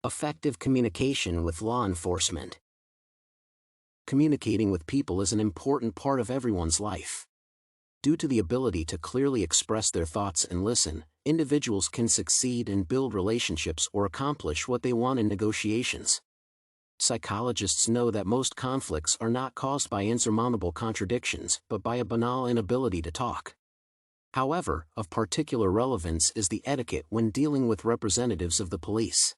Effective communication with law enforcement. Communicating with people is an important part of everyone's life. Due to the ability to clearly express their thoughts and listen, individuals can succeed and build relationships or accomplish what they want in negotiations. Psychologists know that most conflicts are not caused by insurmountable contradictions but by a banal inability to talk. However, of particular relevance is the etiquette when dealing with representatives of the police.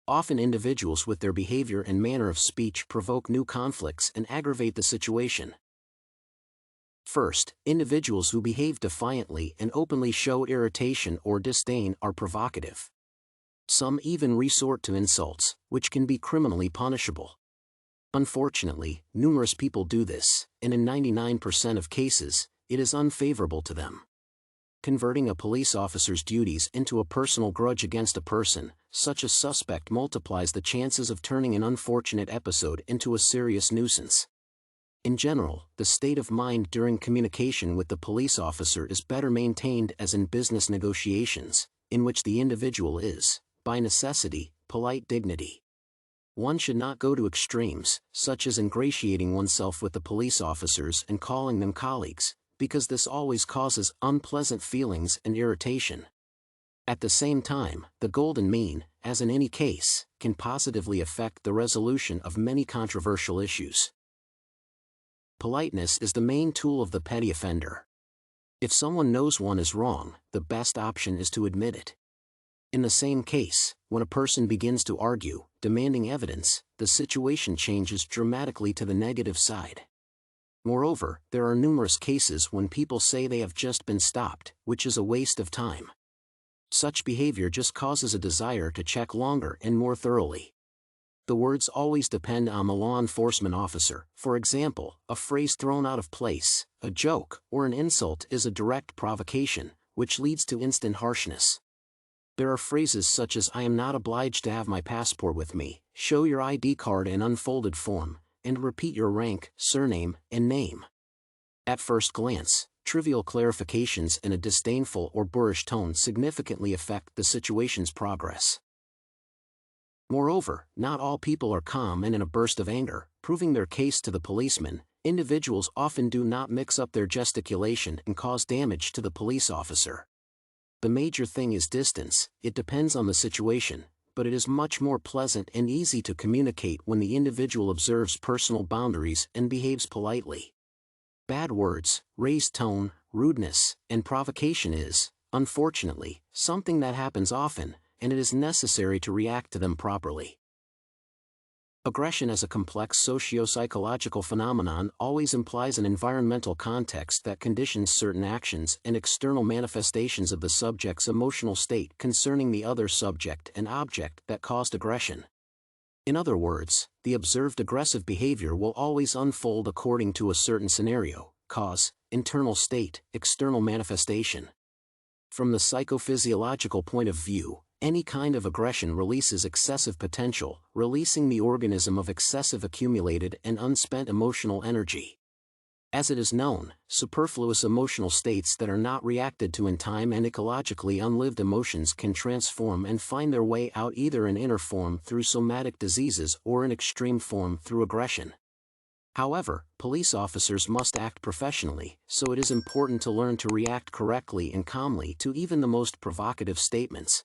Often individuals with their behavior and manner of speech provoke new conflicts and aggravate the situation. First, individuals who behave defiantly and openly show irritation or disdain are provocative. Some even resort to insults, which can be criminally punishable. Unfortunately, numerous people do this, and in 99% of cases, it is unfavorable to them. Converting a police officer's duties into a personal grudge against a person, such a suspect multiplies the chances of turning an unfortunate episode into a serious nuisance. In general, the state of mind during communication with the police officer is better maintained as in business negotiations, in which the individual is, by necessity, polite dignity. One should not go to extremes, such as ingratiating oneself with the police officers and calling them colleagues, because this always causes unpleasant feelings and irritation. At the same time, the golden mean, as in any case, can positively affect the resolution of many controversial issues. Politeness is the main tool of the petty offender. If someone knows one is wrong, the best option is to admit it. In the same case, when a person begins to argue, demanding evidence, the situation changes dramatically to the negative side. Moreover, there are numerous cases when people say they have just been stopped, which is a waste of time. Such behavior just causes a desire to check longer and more thoroughly. The words always depend on the law enforcement officer. For example, a phrase thrown out of place, a joke, or an insult is a direct provocation, which leads to instant harshness. There are phrases such as "I am not obliged to have my passport with me," "show your ID card in unfolded form," and "repeat your rank, surname, and name." At first glance, trivial clarifications in a disdainful or boorish tone significantly affect the situation's progress. Moreover, not all people are calm and in a burst of anger, proving their case to the policeman. Individuals often do not mix up their gesticulation and cause damage to the police officer. The major thing is distance. It depends on the situation, but it is much more pleasant and easy to communicate when the individual observes personal boundaries and behaves politely. Bad words, raised tone, rudeness, and provocation is, unfortunately, something that happens often, and it is necessary to react to them properly. Aggression as a complex socio-psychological phenomenon always implies an environmental context that conditions certain actions and external manifestations of the subject's emotional state concerning the other subject and object that caused aggression. In other words, the observed aggressive behavior will always unfold according to a certain scenario, cause, internal state, external manifestation. From the psychophysiological point of view, any kind of aggression releases excessive potential, releasing the organism of excessive accumulated and unspent emotional energy. As it is known, superfluous emotional states that are not reacted to in time and ecologically unlived emotions can transform and find their way out either in inner form through somatic diseases or in extreme form through aggression. However, police officers must act professionally, so it is important to learn to react correctly and calmly to even the most provocative statements.